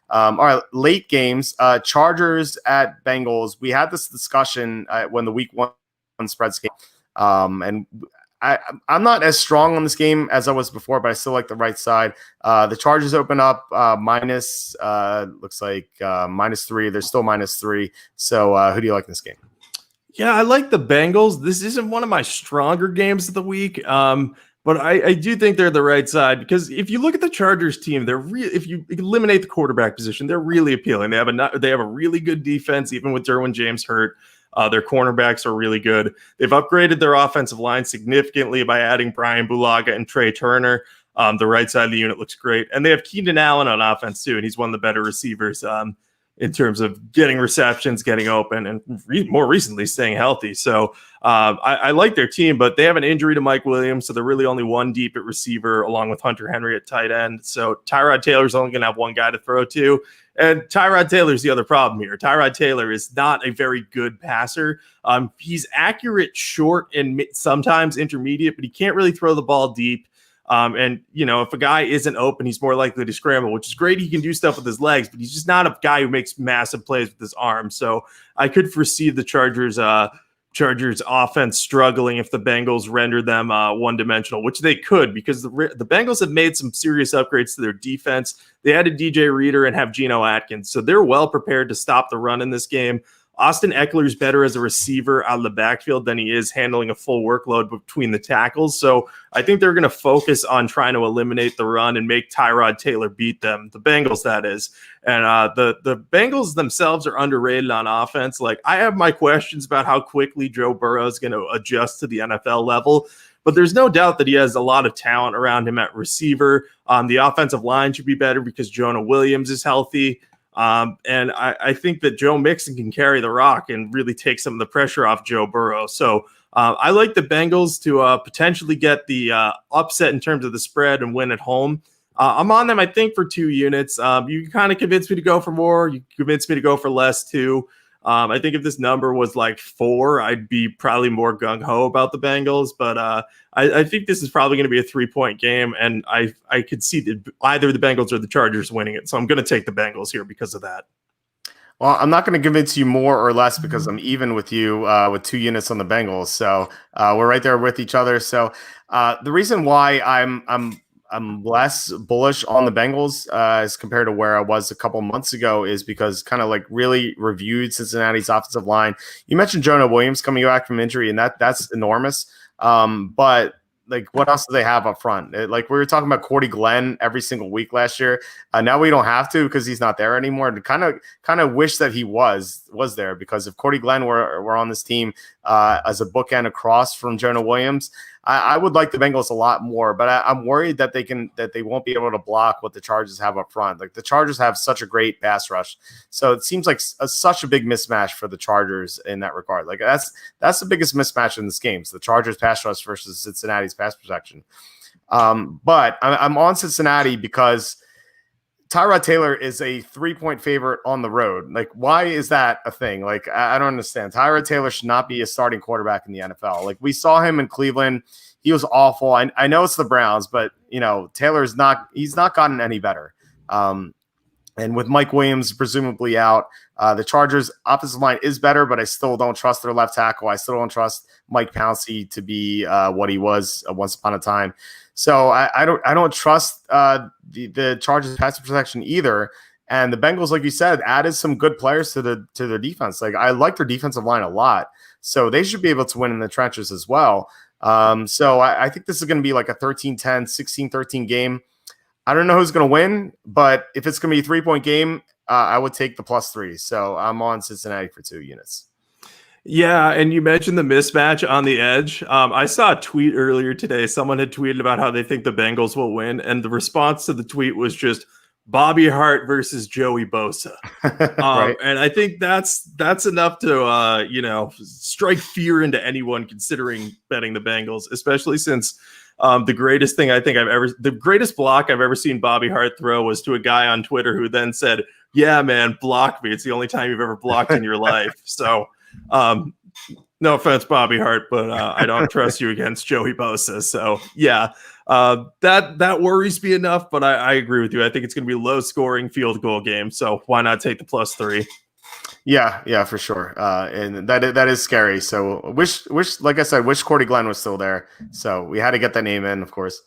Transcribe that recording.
All right, late games, Chargers at Bengals. We had this discussion when the week 1 spreads came, and I'm not as strong on this game as I was before, but I still like the right side. The Chargers open up minus, looks like -3. They're still -3. So who do you like in this game? Yeah, I like the Bengals. This isn't one of my stronger games of the week, but I do think they're the right side because if you look at the Chargers team, if you eliminate the quarterback position, they're really appealing. They have a really good defense, even with Derwin James hurt. Their cornerbacks are really good. They've upgraded their offensive line significantly by adding Brian Bulaga and Trey Turner. The right side of the unit looks great. And they have Keenan Allen on offense too, and he's one of the better receivers in terms of getting receptions, getting open, and more recently staying healthy. So I like their team, but they have an injury to Mike Williams, so they're really only one deep at receiver along with Hunter Henry at tight end. So Tyrod Taylor's only going to have one guy to throw to. And Tyrod Taylor's the other problem here. Tyrod Taylor is not a very good passer. He's accurate short and sometimes intermediate, but he can't really throw the ball deep. And, if a guy isn't open, he's more likely to scramble, which is great. He can do stuff with his legs, but he's just not a guy who makes massive plays with his arms. So I could foresee the Chargers offense struggling if the Bengals render them one-dimensional, which they could because the Bengals have made some serious upgrades to their defense. They added DJ Reader and have Geno Atkins, so they're well prepared to stop the run in this game. Austin Eckler's better as a receiver out of the backfield than he is handling a full workload between the tackles. So I think they're going to focus on trying to eliminate the run and make Tyrod Taylor beat them, the Bengals, that is. And the Bengals themselves are underrated on offense. Like, I have my questions about how quickly Joe Burrow is going to adjust to the NFL level, but there's no doubt that he has a lot of talent around him at receiver. The offensive line should be better because Jonah Williams is healthy. And I think that Joe Mixon can carry the rock and really take some of the pressure off Joe Burrow. So I like the Bengals to potentially get the upset in terms of the spread and win at home. I'm on them, I think, for 2 units. You kind of convinced me to go for more. You convinced me to go for less, too. I think if this number was like 4, I'd be probably more gung-ho about the Bengals. But I think this is probably going to be a 3-point game, and I could see either the Bengals or the Chargers winning it. So I'm going to take the Bengals here because of that. Well, I'm not going to convince you more or less because I'm even with you with 2 units on the Bengals. So we're right there with each other. So the reason why I'm less bullish on the Bengals as compared to where I was a couple months ago is because kind of like really reviewed Cincinnati's offensive line. You mentioned Jonah Williams coming back from injury, and that's enormous. But like, what else do they have up front? Like, we were talking about Cordy Glenn every single week last year. Now we don't have to because he's not there anymore. And kind of wish that he was there, because if Cordy Glenn were on this team as a bookend across from Jonah Williams, I would like the Bengals a lot more, but I'm worried that they won't be able to block what the Chargers have up front. Like, the Chargers have such a great pass rush, so it seems like such a big mismatch for the Chargers in that regard. Like, that's the biggest mismatch in this game. So the Chargers pass rush versus Cincinnati's pass protection. But I'm on Cincinnati because Tyrod Taylor is a 3-point favorite on the road. Like, why is that a thing? Like, I don't understand. Tyrod Taylor should not be a starting quarterback in the NFL. Like, we saw him in Cleveland. He was awful. I know it's the Browns, but, Taylor's he's not gotten any better. And with Mike Williams presumably out, the Chargers' offensive line is better, but I still don't trust their left tackle. I still don't trust Mike Pouncey to be what he was once upon a time. So I don't trust the Chargers pass protection either. And the Bengals, like you said, added some good players to their defense. Like, I like their defensive line a lot, so they should be able to win in the trenches as well. So I think this is going to be like a 13-10, 16-13 game. I don't know who's going to win, but if it's going to be a 3-point game, I would take the +3. So I'm on Cincinnati for 2 units. Yeah, and you mentioned the mismatch on the edge. I saw a tweet earlier today. Someone had tweeted about how they think the Bengals will win, and the response to the tweet was just Bobby Hart versus Joey Bosa. Right. And I think that's enough to strike fear into anyone considering betting the Bengals, especially since the greatest block I've ever seen Bobby Hart throw was to a guy on Twitter who then said, "Yeah, man, block me. It's the only time you've ever blocked in your life." So no offense, Bobby Hart, but I don't trust you against Joey Bosa. So yeah, That worries me enough, but I agree with you. I think it's going to be a low scoring field goal game. So why not take the +3? Yeah, for sure. And that is scary. So wish, like I said, wish Cordy Glenn was still there. So we had to get that name in, of course.